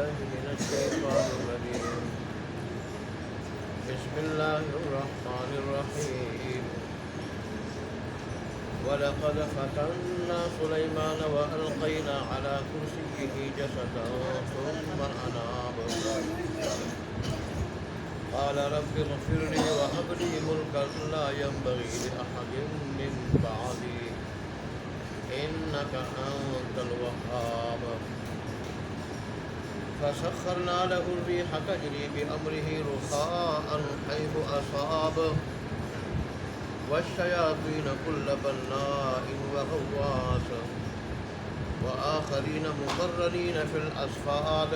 بالله من الشيطان الرجيم بسم الله الرحمن الرحيم ولقد فتنا سليمان وألقينا على كرسيه جسدا ثم أناب قال رب اغفر لي وهب لي ملكا لا ينبغي لأحد من بعدي إنك أنت الوهاب فسخرنا له الريح تجري بأمره رخاء حيث أصاب والشياطين كل بناء وغواص وآخرين مقرنين في الأصفاد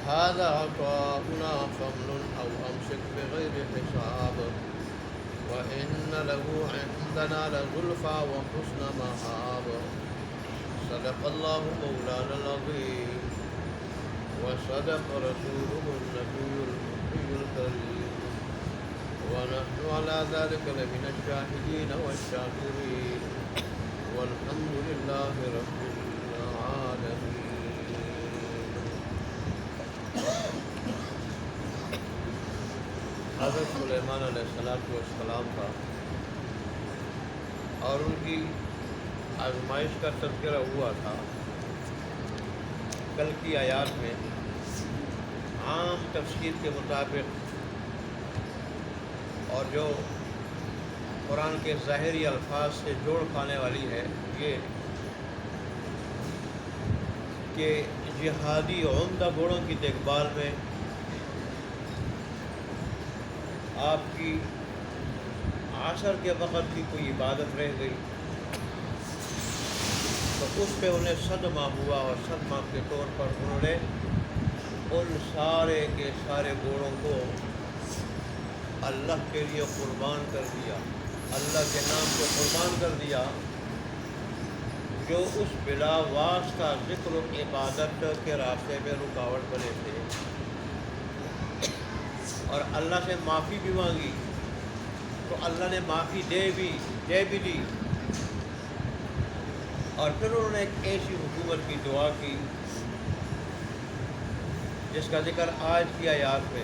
هذا عطاؤنا فامنن أو أمسك بغير حساب وإن له عندنا لزلفى وحسن مآب صدق الله مولانا العظيم وصدق رسوله النبي الأمي الكريم ونحن على ذلك لمن الشاهدين والشاكرين والحمد لله رب العالمين. حضرت سلیمان علیہ السلام کا اور ان کی آزمائش کا تذکرہ ہوا تھا کل کی آیات میں. عام تفسیر کے مطابق اور جو قرآن کے ظاہری الفاظ سے جوڑ کھانے والی ہے یہ کہ جہادی عمدہ گھوڑوں کی دیکھ بھال میں آپ کی عصر کے وقت کی کوئی عبادت رہ گئی تو اس پہ انہیں صدمہ ہوا اور صدمہ کے طور پر انہوں نے ان سارے کے سارے گھوڑوں کو اللہ کے لیے قربان کر دیا, اللہ کے نام کو قربان کر دیا جو اس بلا واسطہ ذکر و عبادت کے راستے میں رکاوٹ بنے تھے. اور اللہ سے معافی بھی مانگی تو اللہ نے معافی دے بھی دی. اور پھر انہوں نے ایک ایسی حکومت کی دعا کی جس کا ذکر آج کی آیات میں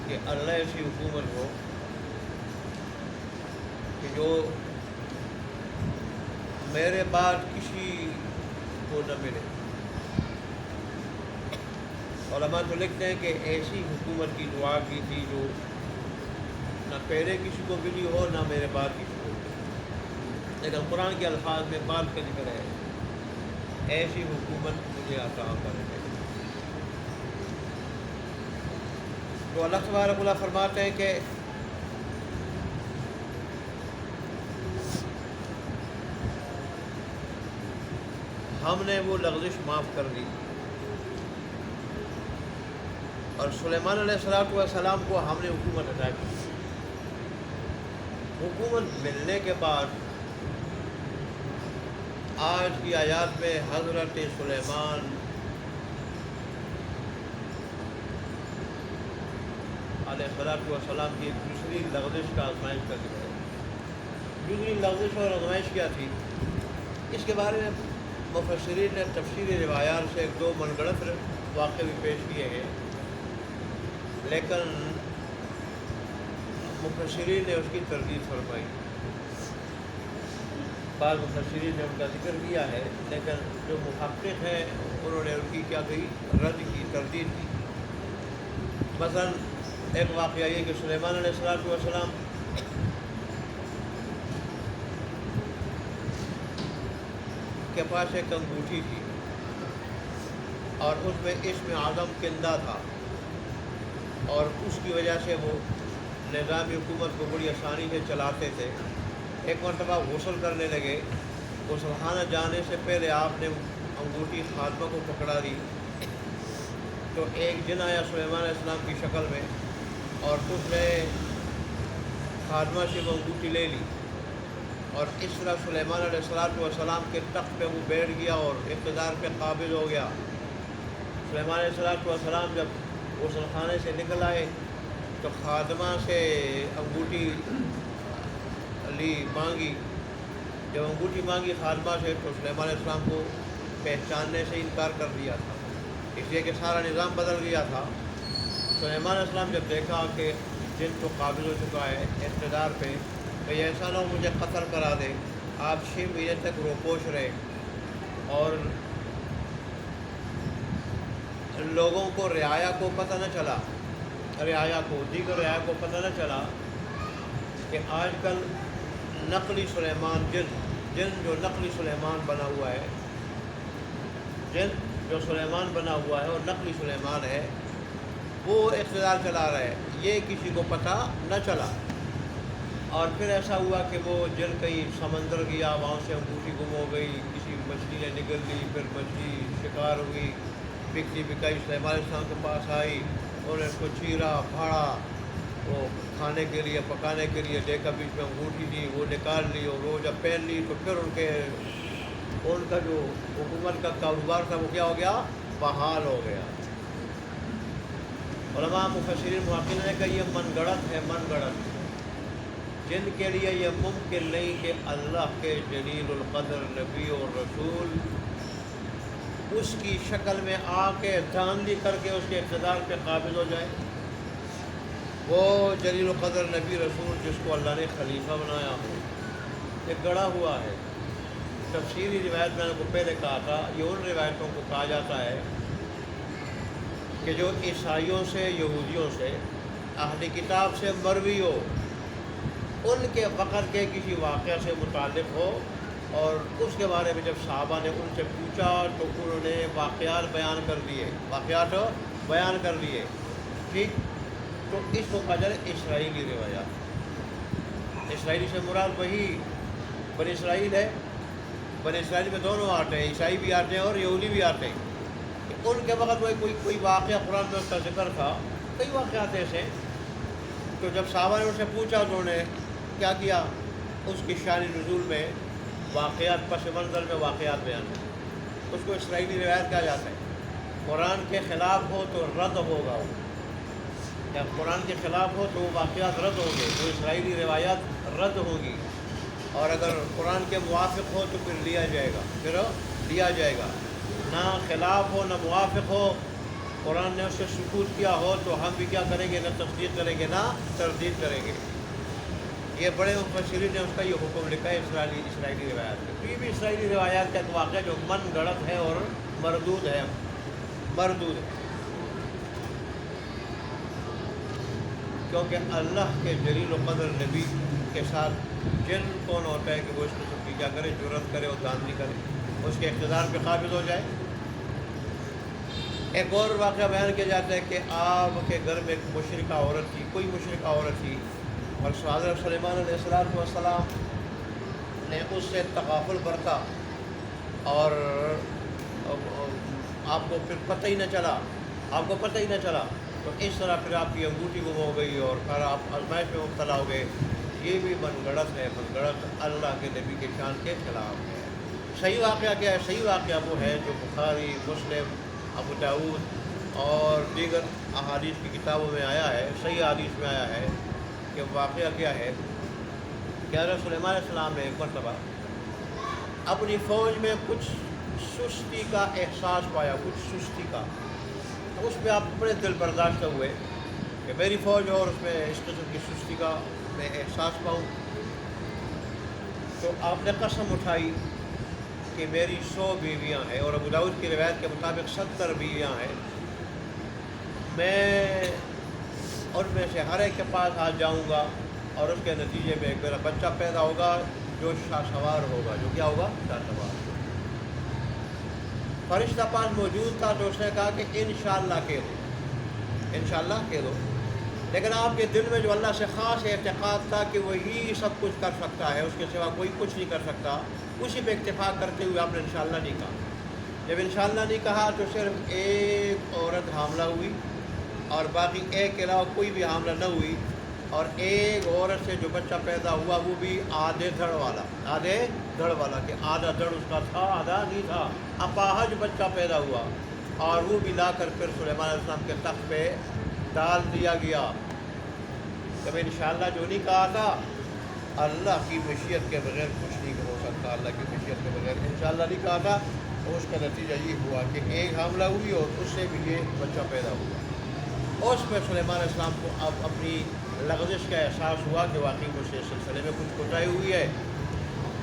کہ اللہ ایسی حکومت ہو کہ جو میرے بعد کسی کو نہ ملے. علماء تو لکھتے ہیں کہ ایسی حکومت کی دعا کی تھی جو نہ پہلے کسی کو ملی ہو نہ میرے بعد کسی کو ملی, لیکن قرآن کے الفاظ میں بعد کا ذکر ہے ایسی حکومت مجھے عطا کرے. تو اللہ تبارک و تعالیٰ فرماتے ہیں کہ ہم نے وہ لغزش معاف کر دی اور سلیمان علیہ السلام کو ہم نے حکومت عطا کی. حکومت ملنے کے بعد آج کی آیات میں حضرت سلیمان علیہ السلام کی دوسری لغزش کا آزمائش کا ذکر ہے. دوسری لغزش اور آزمائش کیا تھی اس کے بارے میں مفسرین نے تفسیری روایات سے ایک دو من گھڑت واقعے بھی پیش کیے ہیں, لیکن مفسرین نے اس کی تردید فرمائی. بعض مفسرین نے ان کا ذکر کیا ہے لیکن جو محقق ہیں انہوں نے ان کی کیا کہی, رد کی, تردید کی. مثلا ایک واقعہ یہ کہ سلیمان علیہ السلام کے پاس ایک انگوٹھی تھی اور اس میں اسم اعظم کندہ تھا اور اس کی وجہ سے وہ نظام حکومت کو بڑی آسانی سے چلاتے تھے. ایک مرتبہ غسل کرنے لگے, غسل خانہ جانے سے پہلے آپ نے انگوٹھی خاتمہ کو پکڑا دی تو ایک جن آیا سلیمان علیہ السلام کی شکل میں اور اس نے خاتمہ سے وہ انگوٹھی لے لی اور اس طرح سلیمان علیہ السلام کے تخت پہ وہ بیٹھ گیا اور اقتدار پہ قابض ہو گیا. سلیمان علیہ السلام جب غسل خانے سے نکل آئے تو خادمہ سے انگوٹھی لی مانگی جب انگوٹھی مانگی خادمہ سے تو سلیمان علیہ السلام کو پہچاننے سے انکار کر دیا تھا، اس لیے کہ سارا نظام بدل گیا تھا۔ سلیمان علیہ السلام جب دیکھا کہ جن تو قابل ہو چکا ہے اقتدار پہ، کہ ایسا نہ ہو مجھے قتل کرا دے، آپ 6 مہینے تک روپوش رہے اور لوگوں کو رعایا کو پتہ نہ چلا، دیگر رعایا کو پتہ نہ چلا کہ آج کل نقلی سلیمان جن جو نقلی سلیمان بنا ہوا ہے، جن جو سلیمان بنا ہوا ہے اور نقلی سلیمان ہے، وہ اقتدار چلا رہا ہے، یہ کسی کو پتہ نہ چلا۔ اور پھر ایسا ہوا کہ وہ جن کہیں سمندر گیا، وہاں سے انگوٹھی گم ہو گئی، کسی مچھلی نے نگل لی، پھر مچھلی شکار ہوئی، بکتی بکائی سلیمان علیہ السلام کے پاس آئی، انہوں نے اس کو چیرا پھاڑا، وہ کھانے کے لیے پکانے کے لیے دیکھا، بیچ میں انگوٹھی تھی، وہ نکال لی، اور وہ جب پہن لی تو پھر ان کا جو حکومت کا کاروبار تھا وہ کیا ہو گیا؟ بحال ہو گیا۔ علماء مفسرین محققین نے کہا یہ من گڑت ہے، من گڑت، جن کے لیے یہ ممکن نہیں کہ اللہ کے جلیل القدر نبی اور رسول اس کی شکل میں آ کے دھاندلی کر کے اس کے اقتدار پہ قابض ہو جائے۔ وہ جلیل القدر نبی رسول جس کو اللہ نے خلیفہ بنایا ہو، یہ گڑا ہوا ہے۔ تفسیری روایت میں نے کو پہلے کہا تھا، یہ ان روایتوں کو کہا جاتا ہے کہ جو عیسائیوں سے، یہودیوں سے، اہل کتاب سے مروی ہو، ان کے وقت کے کسی واقعہ سے متعلق ہو، اور اس کے بارے میں جب صحابہ نے ان سے پوچھا تو انہوں نے واقعات بیان کر دیے، ٹھیک، تو اس کو کہا جائے اسرائیلی روایات۔ اسرائیلی سے مراد وہی بنی اسرائیل ہے۔ بنی اسرائیل میں دونوں آتے ہیں، عیسائی بھی آتے ہیں اور یہودی بھی آتے ہیں۔ ان کے وقت کوئی واقعہ قرآن میں اس کا ذکر تھا، کئی واقعات ایسے، تو جب صحابہ نے ان سے پوچھا تو انہوں نے کیا کیا، اس کی شان نزول میں واقعات، پس منظر میں واقعات بیان ہیں، اس کو اسرائیلی روایت کہا جاتا ہے۔ قرآن کے خلاف ہو تو رد ہوگا، جب قرآن کے خلاف ہو تو وہ واقعات رد ہوں گے، تو اسرائیلی روایات رد ہوں گی، اور اگر قرآن کے موافق ہو تو پھر لیا جائے گا، نہ خلاف ہو نہ موافق ہو، قرآن نے اس سے سکوت کیا ہو تو ہم بھی کیا کریں گے، نہ تصدیق کریں گے نہ تردید کریں گے۔ یہ بڑے مفسرین نے اس کا یہ حکم لکھا ہے اسرائیلی روایات میں۔ تو یہ بھی اسرائیلی روایات کا ایک واقعہ جو من گڑت ہے اور مردود ہے۔ کیونکہ اللہ کے جلیل و قدر نبی کے ساتھ جن کون ہوتا ہے کہ وہ اس کو سب کیا کرے، جرأت کرے اور دھاندلی کرے، اس کے اقتدار پہ قابض ہو جائے۔ ایک اور واقعہ بیان کیا جاتا ہے کہ آپ کے گھر میں ایک مشرکہ عورت تھی، کوئی مشرکہ عورت تھی، اور حضرت سلیمان علیہ السلام نے اس سے تغافل برتا، اور آپ کو پھر پتہ ہی نہ چلا، تو اس طرح پھر آپ کی انگوٹھی گم ہو گئی اور پھر آپ آزمائش میں مبتلا ہو گئے۔ یہ بھی من گڑت ہے، من گڑت اللہ کے نبی کے شان کے خلاف ہے۔ صحیح واقعہ کیا ہے؟ صحیح واقعہ وہ ہے جو بخاری، مسلم، ابو داؤد اور دیگر احادیث کی کتابوں میں آیا ہے، صحیح حدیث میں آیا ہے کہ واقعہ کیا ہے کہ حضرت سلیمان علیہ السلام نے ایک مرتبہ اپنی فوج میں کچھ سستی کا احساس پایا، تو اس پہ آپ بڑے دل برداشتہ ہوئے کہ میری فوج اور اس میں اس قسم کی سستی کا میں احساس پاؤں، تو آپ نے قسم اٹھائی کہ میری 100 بیویاں ہیں، اور ابو داؤد کی روایت کے مطابق 70 بیویاں ہیں، میں ان میں سے ہر ایک کے پاس آ جاؤں گا، اور اس کے نتیجے میں ایک میرا بچہ پیدا ہوگا جو شاہ سوار ہوگا، جو کیا ہوگا؟ شاہ سوار۔ فرشتہ پاس موجود تھا تو اس نے کہا کہ انشاءاللہ کہہ دو، لیکن آپ کے دل میں جو اللہ سے خاص اعتقاد تھا کہ وہی سب کچھ کر سکتا ہے، اس کے سوا کوئی کچھ نہیں کر سکتا، اسی پہ اتفاق کرتے ہوئے آپ نے انشاءاللہ نہیں کہا۔ جب انشاءاللہ نہیں کہا تو صرف ایک عورت حاملہ ہوئی، اور باقی ایک کے علاوہ کوئی بھی حاملہ نہ ہوئی، اور ایک عورت سے جو بچہ پیدا ہوا وہ بھی آدھے دھڑ والا کہ آدھا دھڑ اس کا تھا، آدھا نہیں تھا، اپاہج بچہ پیدا ہوا، اور وہ بھی لا کر پھر سلیمان علیہ السلام کے تخت پہ ڈال دیا گیا۔ جب انشاءاللہ جو نہیں کہا تھا اللہ کی مشیت کے بغیر کچھ نہیں ہو سکتا، اللہ کی مشیت کے بغیر انشاءاللہ نہیں کہا تھا، اور اس کا نتیجہ یہ ہوا کہ ایک حاملہ ہوئی اور اس سے بھی یہ بچہ پیدا ہوا۔ اس پہ سلیمان علیہ السلام کو اب اپنی لغزش کا احساس ہوا کہ واقعی مجھ سے اس سلسلے میں کچھ کوتاہی ہوئی ہے،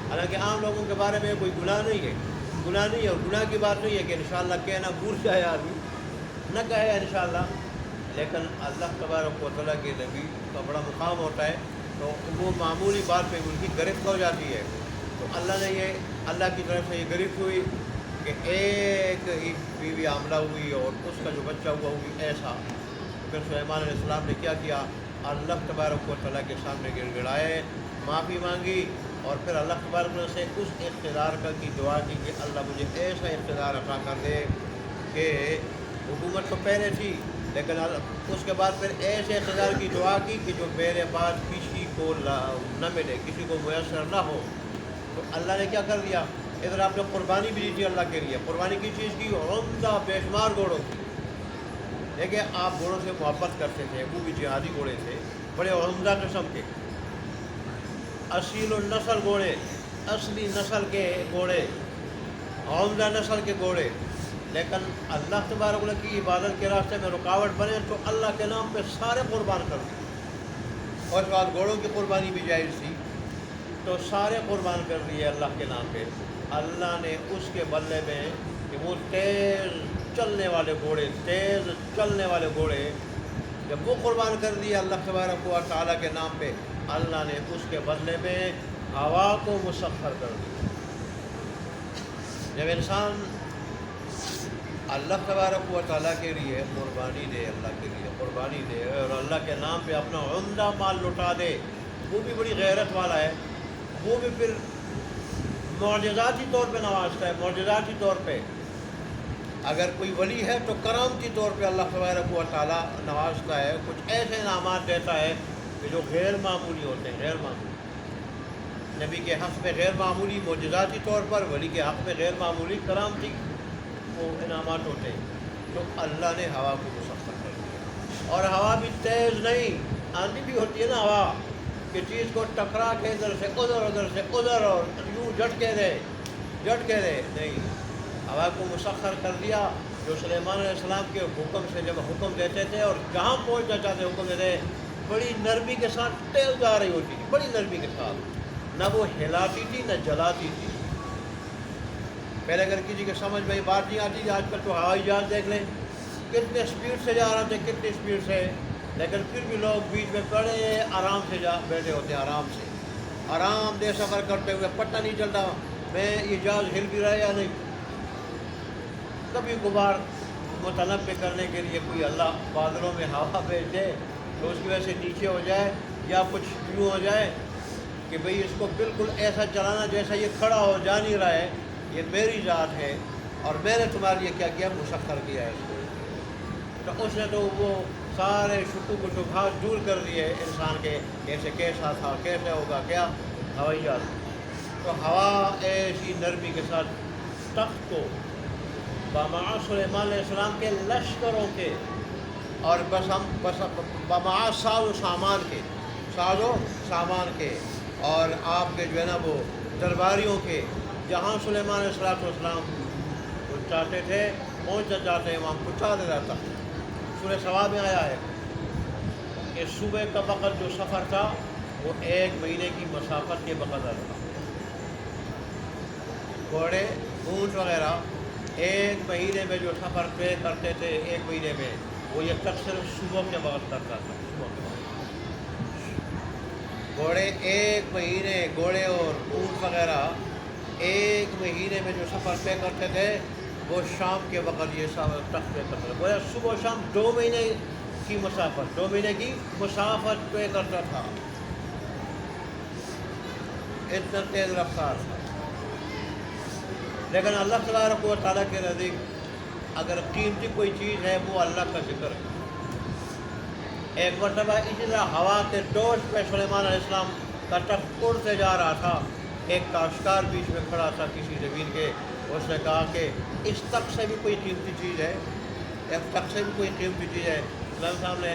حالانکہ عام لوگوں کے بارے میں کوئی گناہ نہیں ہے، گناہ نہیں ہے، اور گناہ کی بات نہیں ہے کہ انشاءاللہ کہنا بھول جائے آدمی، نہ کہے انشاءاللہ، لیکن اللہ تبارک و تعالیٰ کے نبی کا بڑا مقام ہوتا ہے، تو وہ معمولی بات پہ ان کی گرفت ہو جاتی ہے۔ تو اللہ نے یہ اللہ کی طرف سے یہ گرفت ہوئی کہ ایک ہی بیوی حاملہ ہوئی اور اس کا جو بچہ ہوا وہ بھی ایسا۔ تو پھر سلیمان علیہ السلام نے کیا کیا، اللہ تبارک و تعالیٰ کے سامنے گر گڑائے، معافی مانگی، اور پھر اللہ تبارک نے سے اس اقتدار کا کی دعا کی کہ اللہ مجھے ایسا اقتدار عطا کر دے کہ حکومت تو پہلے تھی لیکن اس کے بعد پھر ایسے اقتدار کی دعا کی کہ جو میرے بعد کسی کو نہ ملے، کسی کو میسر نہ ہو۔ تو اللہ نے کیا کر دیا، ادھر آپ نے قربانی بھی دی تھی اللہ کے لیے، قربانی کی چیز کی، عمدہ بے شمار گھوڑوں کی، دیکھیں آپ گھوڑوں سے محبت کرتے تھے، وہ بھی جہادی گھوڑے تھے، بڑے عمدہ قسم کے، اصیل النسل گھوڑے، اصلی نسل کے گھوڑے، عمدہ نسل کے گھوڑے، لیکن اللہ تبارک و تعالیٰ کی عبادت کے راستے میں رکاوٹ بنے تو اللہ کے نام پہ سارے قربان کر دیے۔ اور اس بعد گھوڑوں کی قربانی بھی جائز تھی تو سارے قربان کر دیے اللہ کے نام پہ۔ اللہ نے اس کے بدلے میں کہ وہ تیز چلنے والے گھوڑے جب وہ قربان کر دیے اللہ تبارک و تعالیٰ کے نام پہ، اللہ نے اس کے بدلے میں ہوا کو مسخر کر دیا۔ جب انسان اللہ تبارک و تعالیٰ کے لیے قربانی دے، اللہ کے لیے قربانی دے اور اللہ کے نام پہ اپنا عمدہ مال لٹا دے، وہ بھی بڑی غیرت والا ہے، وہ بھی پھر معجزاتی طور پہ نوازتا ہے، معجزاتی طور پہ۔ اگر کوئی ولی ہے تو کرامتی طور پہ اللہ تبارک و تعالیٰ نوازتا ہے، کچھ ایسے انعامات دیتا ہے کہ جو غیر معمولی ہوتے ہیں، غیر معمولی، نبی کے حق میں غیر معمولی معجزاتی طور پر، ولی کے حق میں غیر معمولی کرامتی وہ انعامات ہوتے ہیں۔ تو اللہ نے ہوا کو مسخر کر دیا، اور ہوا بھی تیز نہیں، آندھی بھی ہوتی ہے نا ہوا، کہ چیز کو ٹکرا کے ادھر سے ادھر اور یوں جھٹکے دے نہیں، ہوا کو مسخر کر دیا، جو سلیمان علیہ السلام کے حکم سے جب حکم دیتے تھے اور جہاں پہنچنا چاہتے حکم دیتے، بڑی نرمی کے ساتھ تیز جا رہی ہوتی تھی، بڑی نرمی کے ساتھ، نہ وہ ہلاتی تھی نہ جلاتی تھی۔ پہلے اگر کسی کے سمجھ میں بات نہیں آتی تھی، آج کل تو ہوائی جہاز دیکھ لیں کتنے اسپیڈ سے جا رہے تھے، کتنی اسپیڈ سے، لیکن پھر بھی لوگ بیچ میں بڑے آرام سے بیٹھے ہوتے ہیں، آرام دہ سفر کرتے ہوئے، پتہ نہیں چلتا میں یہ جہاز ہل بھی رہا ہے یا نہیں۔ کبھی کبھار متنبع کرنے کے لیے کوئی اللہ بادلوں میں ہوا بھیج دے تو اس کی وجہ سے نیچے ہو جائے، یا کچھ یوں ہو جائے کہ بھئی اس کو بالکل ایسا چلانا جیسا یہ کھڑا ہو جا نہیں رہا ہے، یہ میری ذات ہے اور میں نے تمہارے لیے کیا کیا، مسخر کیا ہے اس کو۔ تو اس نے تو وہ سارے شکوک و شبہات دور کر دیے انسان کے، کیسے کیسا تھا، کیسے ہوگا، کیا ہوائی جہاز۔ تو ہوا ایسی نرمی کے ساتھ تخت کو بمعا سلیمان علیہ السلام کے لشکروں کے اور بمعا ساز و سامان کے اور آپ کے جو ہے نا وہ درباریوں کے، جہاں سلیمان علیہ السلام وہ چاہتے تھے پہنچنا چاہتے ہیں وہاں پہنچا دے رہا تھا۔ سورہ سوا میں آیا ہے کہ صبح کا وقت جو سفر تھا وہ 1 مہینے کی مسافت کے بقدر تھا۔ گھوڑے، اونٹ وغیرہ 1 مہینے میں جو سفر طے کرتے تھے 1 مہینے میں، وہ یہ تک صرف صبح کے وقت کرتا تھا، صبح کے وقت۔ گھوڑے 1 مہینے، گھوڑے اور اونٹ وغیرہ 1 مہینے میں جو سفر طے کرتے تھے وہ شام کے وقت یہ سفر تک طے کرتے تھے۔ وہ صبح و شام 2 مہینے کی مسافت، 2 مہینے کی مسافت طے کرتا تھا، اتنا تیز رفتار تھا۔ لیکن اللہ تبارک و تعالیٰ کے نزدیک اگر قیمتی کوئی چیز ہے وہ اللہ کا ذکر ہے۔ ایک مرتبہ اسی طرح ہوا کے دوش پہ سلیمان علیہ السلام کا تخت اڑتے جا رہا تھا، ایک کاشتکار بیچ میں کھڑا تھا کسی زمین کے، اس نے کہا کہ اس تخت سے بھی کوئی قیمتی چیز ہے، اس تخت سے بھی کوئی قیمتی چیز ہے۔ سلیمان صاحب نے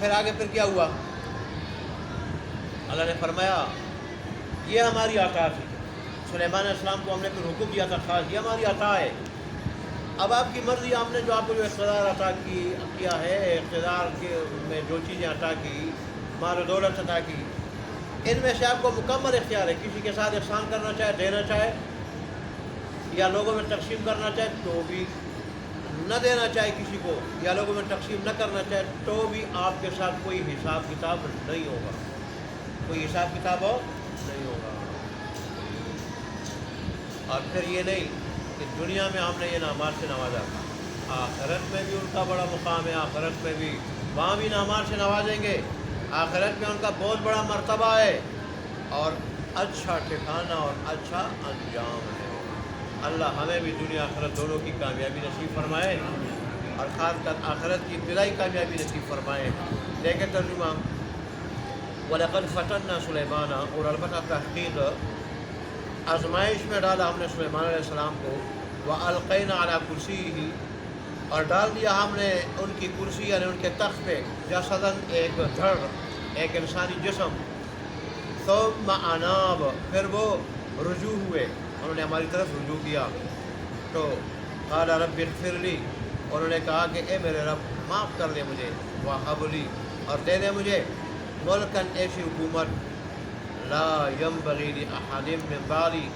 پھر آگے پھر کیا ہوا؟ اللہ نے فرمایا یہ ہماری عطا تھی، سلیمان علیہ السلام کو ہم نے پھر حکم دیا تھا خاص، یہ ہماری عطا ہے، اب آپ کی مرضی، آپ نے جو آپ کو جو اقتدار عطا کیا ہے، اقتدار کے میں جو چیزیں عطا کی، مال و دولت عطا کی، ان میں سے آپ کو مکمل اختیار ہے، کسی کے ساتھ احسان کرنا چاہے دینا چاہے، یا لوگوں میں تقسیم کرنا چاہے تو بھی نہ دینا چاہے کسی کو، یا لوگوں میں تقسیم نہ کرنا چاہے تو بھی آپ کے ساتھ کوئی حساب کتاب نہیں ہوگا، کوئی حساب کتاب نہیں ہوگا۔ اور پھر یہ نہیں کہ دنیا میں ہم نے یہ نعمات سے نوازا، آخرت میں بھی ان کا بڑا مقام ہے، آخرت میں بھی وہاں بھی نعمات سے نوازیں گے، آخرت میں ان کا بہت بڑا مرتبہ ہے اور اچھا ٹھکانہ اور اچھا انجام ہے۔ اللہ ہمیں بھی دنیا آخرت دونوں کی کامیابی نصیب فرمائے اور خاص کر آخرت کی ابتدائی کامیابی نصیب فرمائے۔ لیکن ترجمہ وَلَقَدْ فَتَنَّا سُلَيْمَانَ، اور البتہ تحقیق آزمائش میں ڈالا ہم نے سلیمان علیہ السلام کو، وَأَلْقَيْنَا عَلَى كُرْسِيِّهِ، اور ڈال دیا ہم نے ان کی کرسی یعنی ان کے تخت پہ، جسداً ایک دھڑ، ایک انسانی جسم، ثم اناب، پھر وہ رجوع ہوئے، انہوں نے ہماری طرف رجوع کیا، تو قال رب اغفر لی، انہوں نے کہا کہ اے میرے رب معاف کر دے مجھے، وہب لی، اور دے دے مجھے ملکن ایسی حکومت، لا ينبغی لأحد من بعدی،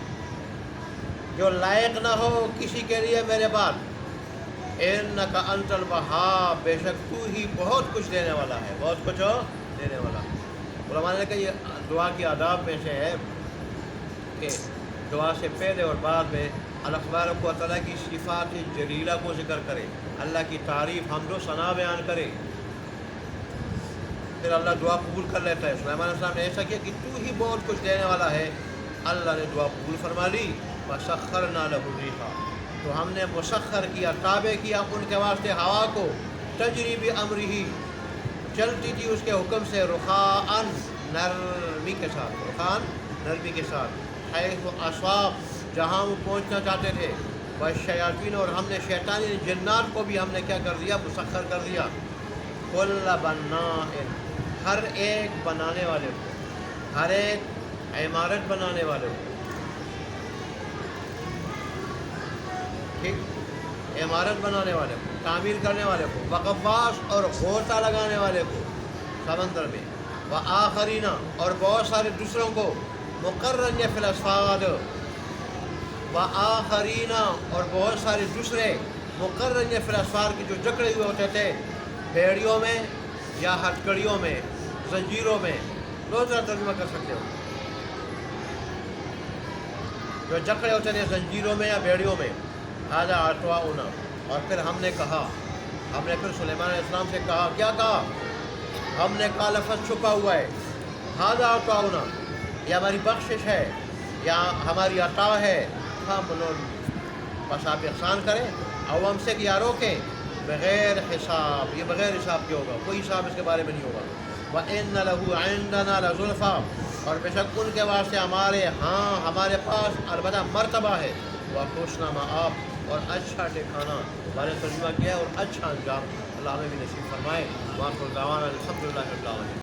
جو لائق نہ ہو کسی کے لیے میرے بعد، انک انت الوہاب، بے شک تو ہی بہت کچھ دینے والا ہے، بہت کچھ دینے والا۔ علماء نے کہا یہ دعا کی آداب میں سے ہے کہ دعا سے پہلے اور بعد میں اللہ تبارک و تعالیٰ کی صفات جلیلہ کو ذکر کرے، اللہ کی تعریف حمد و ثنا بیان کرے، پھر اللہ دعا قبول کر لیتا ہے۔ سلیمان علیہ السلام نے ایسا کیا کہ تو ہی بہت کچھ دینے والا ہے، اللہ نے دعا قبول فرما لی، وَسَخَّرْنَا لَهُ الرِّيحَ، تو ہم نے مسخر کیا، تابع کیا ان کے واسطے ہوا کو، تجری بِأَمْرِهِ، چلتی تھی اس کے حکم سے، رخاءً، نرمی کے ساتھ، رخاءً، نرمی کے ساتھ، حیث اصاب، جہاں وہ پہنچنا چاہتے تھے، والشیاطین، اور ہم نے شیطانی جنات کو بھی ہم نے کیا کر دیا، مسخر کر دیا، کل بناء، ہر ایک بنانے والے کو، ہر ایک عمارت بنانے والے کو، ٹھیک، عمارت بنانے والے کو، تعمیر کرنے والے کو، وغواص، اور غوطہ لگانے والے کو سمندر میں، وآخرین، اور بہت سارے دوسروں کو، مقرن فی الاسفاد، وآخرین، اور بہت سارے دوسرے، مقرن فی الاسفار کی جو جکڑے ہوئے ہوتے تھے بیڑیوں میں یا ہتھکڑیوں میں، زنجیروں میں، دو طرح ترجمہ کر سکتے ہو، جو جکڑے ہوتے تھے زنجیروں میں یا بیڑیوں میں، ھذا عطاؤنا، اور پھر ہم نے کہا، ہم نے پھر سلیمان علیہ السلام سے کہا، کیا کہا؟ ہم نے کہا، لفظ چھپا ہوا ہے، ھذا عطاؤنا، یہ ہماری بخشش ہے یا ہماری عطا ہے، بس آپ احسان کریں، اور ہم سے کیا روکیں، بغیر حساب، یہ بغیر حساب کے ہوگا، کوئی حساب اس کے بارے میں نہیں ہوگا، وَإِنَّ لَهُ عِندَنَا لَزُلْفَىٰ، اور بے شک ان کے واسطے ہمارے ہاں، ہمارے پاس البتہ مرتبہ ہے، وَحُسْنَ مآب، اور اچھا ٹھکانہ، ہمارے ترجمہ کیا ہے، اور اچھا انجام، اللہ ہمیں بھی نصیب فرمائے۔ وآخر دعوانا الحمدللہ رب العالمین۔